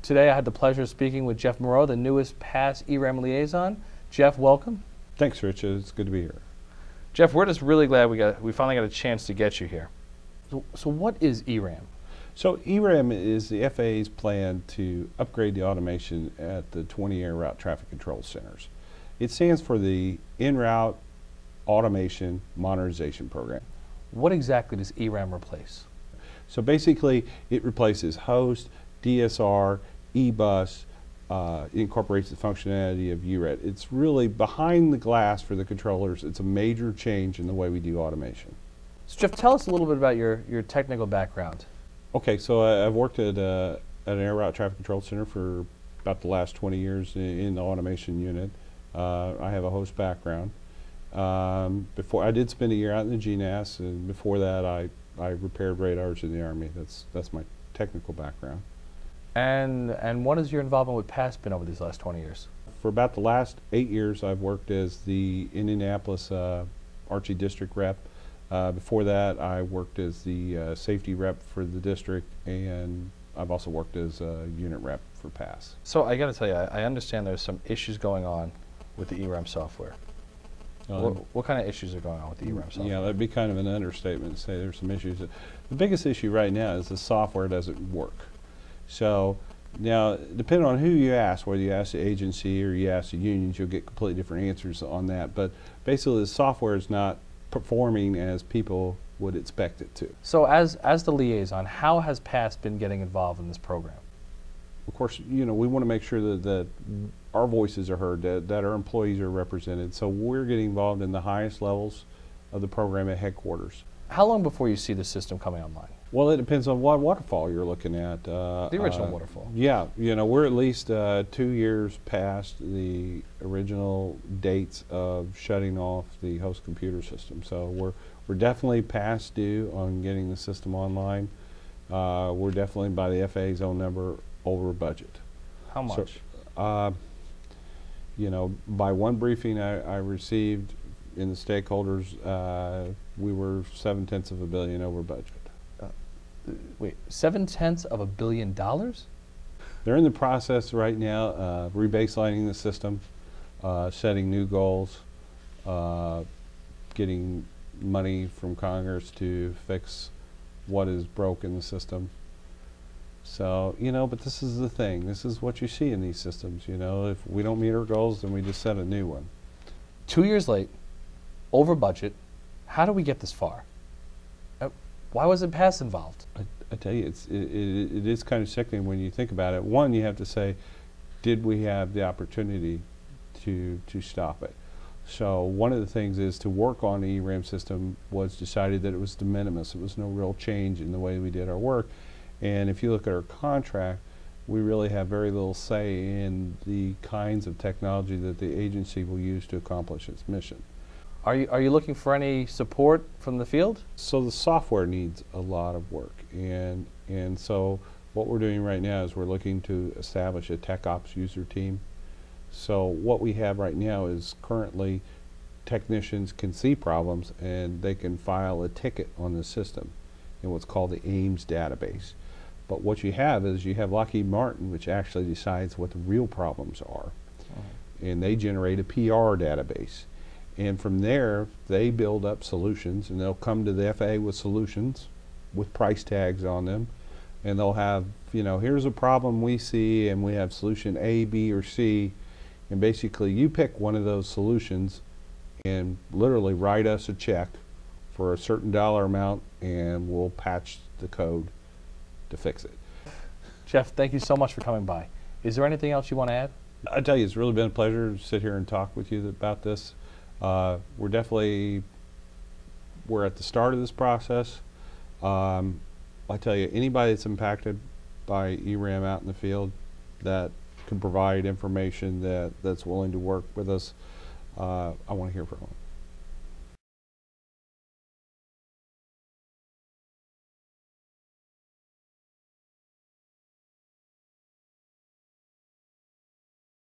Today I had the pleasure of speaking with Jeff Merrow, the newest PASS ERAM liaison. Jeff, welcome. Thanks, Rich. It's good to be here. Jeff, we're just really glad we finally got a chance to get you here. So what is ERAM? So ERAM is the FAA's plan to upgrade the automation at the 20 air route traffic control centers. It stands for the En-route Automation Modernization Program. What exactly does ERAM replace? So basically it replaces host, DSR, eBus, incorporates the functionality of URET. It's really behind the glass for the controllers. It's a major change in the way we do automation. So Jeff, tell us a little bit about your technical background. Okay, so I've worked at an air route traffic control center for about the last 20 years in the automation unit. I have a host background. Before I did spend a year out in the GNAS, and before that I repaired radars in the Army. That's my technical background. And what has your involvement with PASS been over these last 20 years? For about the last 8 years I've worked as the Indianapolis Archie district rep. Before that I worked as the safety rep for the district, and I've also worked as a unit rep for PASS. So I got to tell you, I understand there's some issues going on with the ERAM software. What kind of issues are going on with the ERAM software? Yeah, that'd be kind of an understatement to say there's some issues. The biggest issue right now is the software doesn't work. So now, depending on who you ask, whether you ask the agency or you ask the unions, you'll get completely different answers on that. But basically the software is not performing as people would expect it to. So as the liaison, how has PASS been getting involved in this program? Of course, we want to make sure that our voices are heard, that our employees are represented. So we're getting involved in the highest levels of the program at headquarters. How long before you see the system coming online? Well, it depends on what waterfall you're looking at. The original waterfall. Yeah, we're at least 2 years past the original dates of shutting off the host computer system. So we're definitely past due on getting the system online. We're definitely, by the FAA's own number, over budget. How much? So, by one briefing I received in the stakeholders, we were 7/10 of a billion over budget. Wait, 7/10 of $1 billion? They're in the process right now of rebaselining the system, setting new goals, getting money from Congress to fix what is broke in the system. So, but this is the thing. This is what you see in these systems. If we don't meet our goals, then we just set a new one. 2 years late, over budget. How do we get this far? Why wasn't PASS involved? I tell you, it is kind of sickening when you think about it. One, you have to say, did we have the opportunity to stop it? So one of the things is to work on the ERAM system was decided that it was de minimis. It was no real change in the way we did our work. And if you look at our contract, we really have very little say in the kinds of technology that the agency will use to accomplish its mission. Are you looking for any support from the field? So the software needs a lot of work, and so what we're doing right now is we're looking to establish a tech ops user team. So what we have right now is currently technicians can see problems and they can file a ticket on the system in what's called the AIMS database. But what you have is you have Lockheed Martin, which actually decides what the real problems are, and they generate a PR database. And from there, they build up solutions, and they'll come to the FAA with solutions with price tags on them. And they'll have, here's a problem we see, and we have solution A, B, or C. And basically, you pick one of those solutions and literally write us a check for a certain dollar amount, and we'll patch the code to fix it. Jeff, thank you so much for coming by. Is there anything else you want to add? I tell you, it's really been a pleasure to sit here and talk with you about this. We're at the start of this process. I tell you, anybody that's impacted by ERAM out in the field that can provide information that's willing to work with us, I want to hear from them.